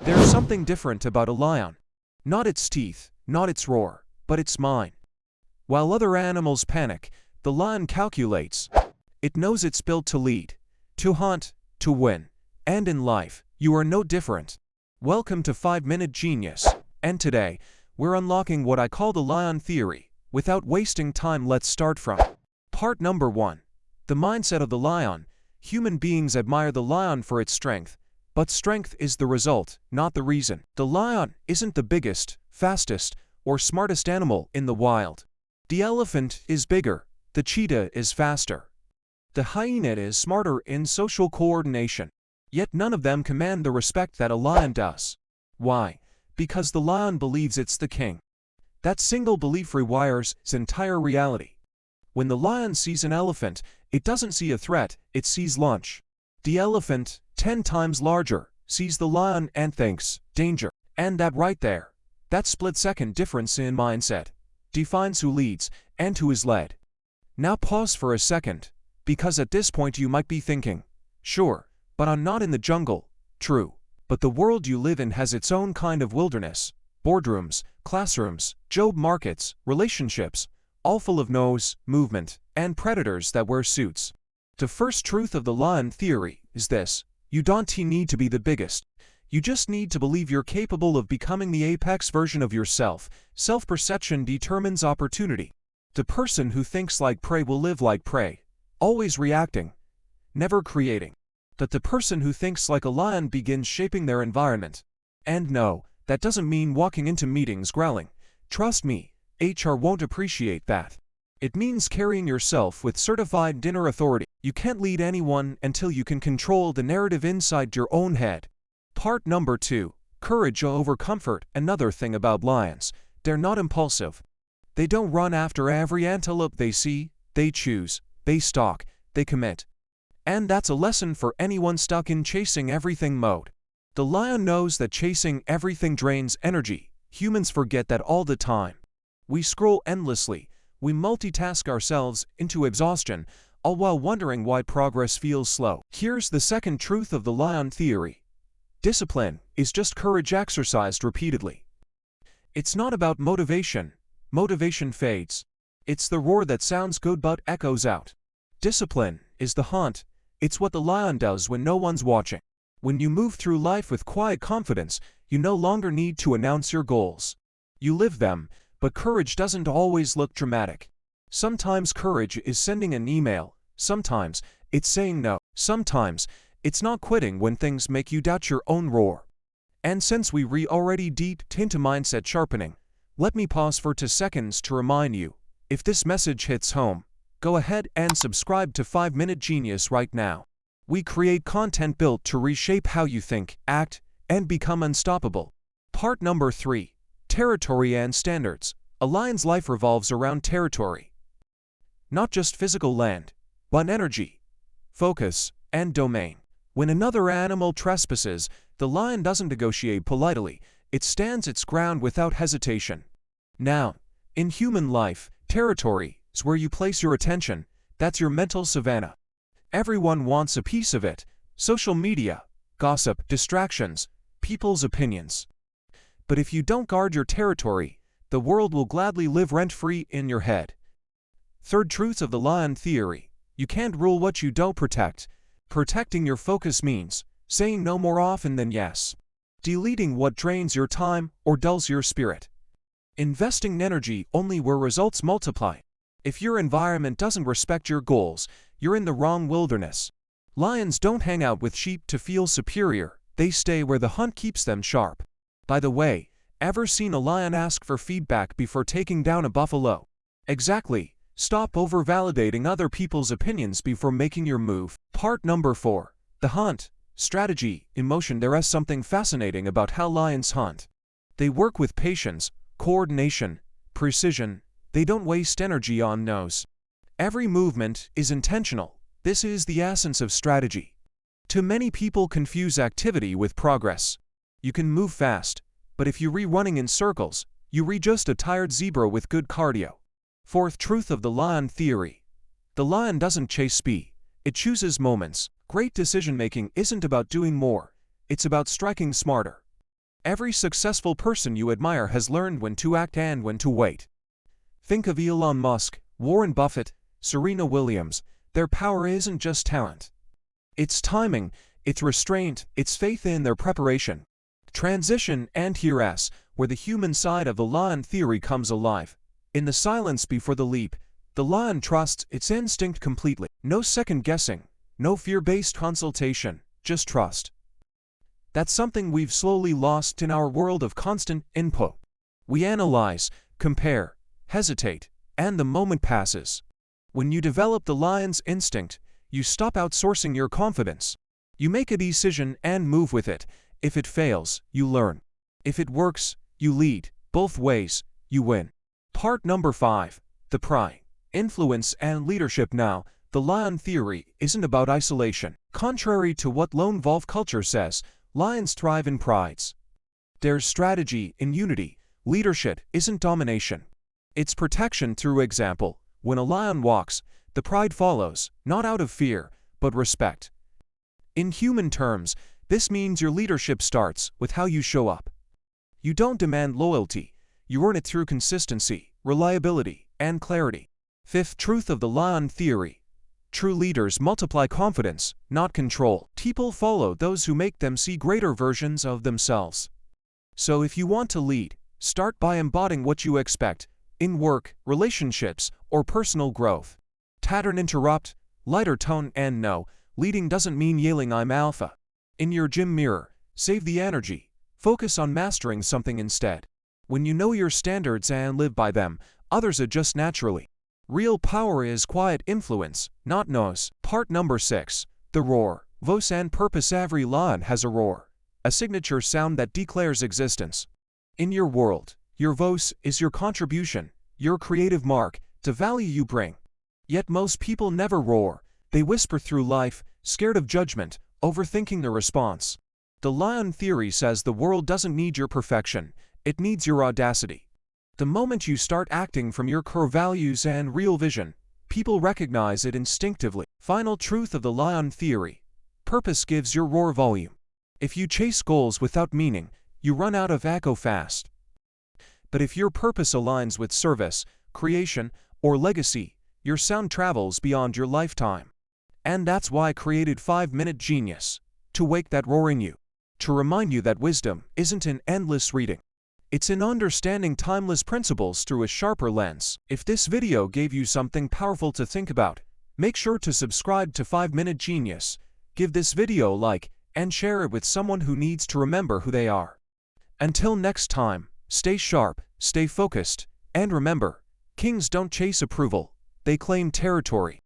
There's something different about a lion. Not its teeth, not its roar, but its mind. While other animals panic, the lion calculates. It knows it's built to lead, to hunt, to win. And in life, you are no different. Welcome to 5-Minute Genius. And today, we're unlocking what I call the lion theory. Without wasting time, let's start from part number 1. The mindset of the lion. Human beings admire the lion for its strength, but strength is the result, not the reason. The lion isn't the biggest, fastest, or smartest animal in the wild. The elephant is bigger, the cheetah is faster. The hyena is smarter in social coordination. Yet none of them command the respect that a lion does. Why? Because the lion believes it's the king. That single belief rewires its entire reality. When the lion sees an elephant, it doesn't see a threat, it sees lunch. The elephant, 10 times larger, sees the lion and thinks, danger. And that right there, that split-second difference in mindset, defines who leads and who is led. Now pause for a second, because at this point you might be thinking, sure, but I'm not in the jungle. True, but the world you live in has its own kind of wilderness. Boardrooms, classrooms, job markets, relationships, all full of noise, movement, and predators that wear suits. The first truth of the lion theory is this: you don't need to be the biggest. You just need to believe you're capable of becoming the apex version of yourself. Self-perception determines opportunity. The person who thinks like prey will live like prey, always reacting, never creating. But the person who thinks like a lion begins shaping their environment. And no, that doesn't mean walking into meetings growling. Trust me, HR won't appreciate that. It means carrying yourself with certified dinner authority. You can't lead anyone until you can control the narrative inside your own head. Part number 2. Courage over comfort. Another thing about lions, they're not impulsive. They don't run after every antelope they see. They choose, they stalk, they commit. And that's a lesson for anyone stuck in chasing everything mode. The lion knows that chasing everything drains energy. Humans forget that all the time. We scroll endlessly, we multitask ourselves into exhaustion, all while wondering why progress feels slow. Here's the second truth of the lion theory. Discipline is just courage exercised repeatedly. It's not about motivation. Motivation fades. It's the roar that sounds good but echoes out. Discipline is the hunt. It's what the lion does when no one's watching. When you move through life with quiet confidence, you no longer need to announce your goals. You live them, but courage doesn't always look dramatic. Sometimes courage is sending an email, sometimes it's saying no, sometimes it's not quitting when things make you doubt your own roar. And since we already deep into mindset sharpening, let me pause for 2 seconds to remind you, if this message hits home, go ahead and subscribe to 5-Minute Genius right now. We create content built to reshape how you think, act, and become unstoppable. Part number 3. Territory and standards. A lion's life revolves around territory. Not just physical land, but energy, focus, and domain. When another animal trespasses, the lion doesn't negotiate politely, it stands its ground without hesitation. Now, in human life, territory is where you place your attention. That's your mental savanna. Everyone wants a piece of it. Social media, gossip, distractions, people's opinions. But if you don't guard your territory, the world will gladly live rent-free in your head. Third truth of the lion theory. You can't rule what you don't protect. Protecting your focus means saying no more often than yes. Deleting what drains your time or dulls your spirit. Investing energy only where results multiply. If your environment doesn't respect your goals, you're in the wrong wilderness. Lions don't hang out with sheep to feel superior, they stay where the hunt keeps them sharp. By the way, ever seen a lion ask for feedback before taking down a buffalo? Exactly. Stop over-validating other people's opinions before making your move. Part number 4. The hunt. Strategy, emotion. There is something fascinating about how lions hunt. They work with patience, coordination, precision. They don't waste energy on no's. Every movement is intentional. This is the essence of strategy. Too many people confuse activity with progress. You can move fast, but if you're running in circles, you're just a tired zebra with good cardio. Fourth truth of the lion theory. The lion doesn't chase speed, it chooses moments. Great decision-making isn't about doing more, it's about striking smarter. Every successful person you admire has learned when to act and when to wait. Think of Elon Musk, Warren Buffett, Serena Williams. Their power isn't just talent. It's timing, it's restraint, it's faith in their preparation. Transition, and here's where the human side of the lion theory comes alive. In the silence before the leap, the lion trusts its instinct completely. No second guessing, no fear-based consultation, just trust. That's something we've slowly lost in our world of constant input. We analyze, compare, hesitate, and the moment passes. When you develop the lion's instinct, you stop outsourcing your confidence. You make a decision and move with it. If it fails, you learn. If it works, you lead. Both ways, you win. Part number 5. The pride, influence, and leadership. Now, the lion theory isn't about isolation. Contrary to what lone wolf culture says, lions thrive in prides. There's strategy in unity. Leadership isn't domination. It's protection through example. When a lion walks, the pride follows, not out of fear, but respect. In human terms, this means your leadership starts with how you show up. You don't demand loyalty, you earn it through consistency, reliability, and clarity. Fifth truth of the lion theory. True leaders multiply confidence, not control. People follow those who make them see greater versions of themselves. So if you want to lead, start by embodying what you expect in work, relationships, or personal growth. Pattern interrupt, lighter tone, and no, leading doesn't mean yelling "I'm alpha." In your gym mirror, save the energy. Focus on mastering something instead. When you know your standards and live by them, others adjust naturally. Real power is quiet influence, not noise. Part number 6. The roar, voice, and purpose. Every lion has a roar, a signature sound that declares existence. In your world, your voice is your contribution, your creative mark, the value you bring. Yet most people never roar. They whisper through life, scared of judgment, overthinking the response. The lion theory says the world doesn't need your perfection, it needs your audacity. The moment you start acting from your core values and real vision, people recognize it instinctively. Final truth of the lion theory. Purpose gives your roar volume. If you chase goals without meaning, you run out of echo fast. But if your purpose aligns with service, creation, or legacy, your sound travels beyond your lifetime. And that's why I created 5-Minute Genius, to wake that roar in you, to remind you that wisdom isn't in endless reading. It's in understanding timeless principles through a sharper lens. If this video gave you something powerful to think about, make sure to subscribe to 5-Minute Genius, give this video a like, and share it with someone who needs to remember who they are. Until next time, stay sharp, stay focused, and remember, kings don't chase approval, they claim territory.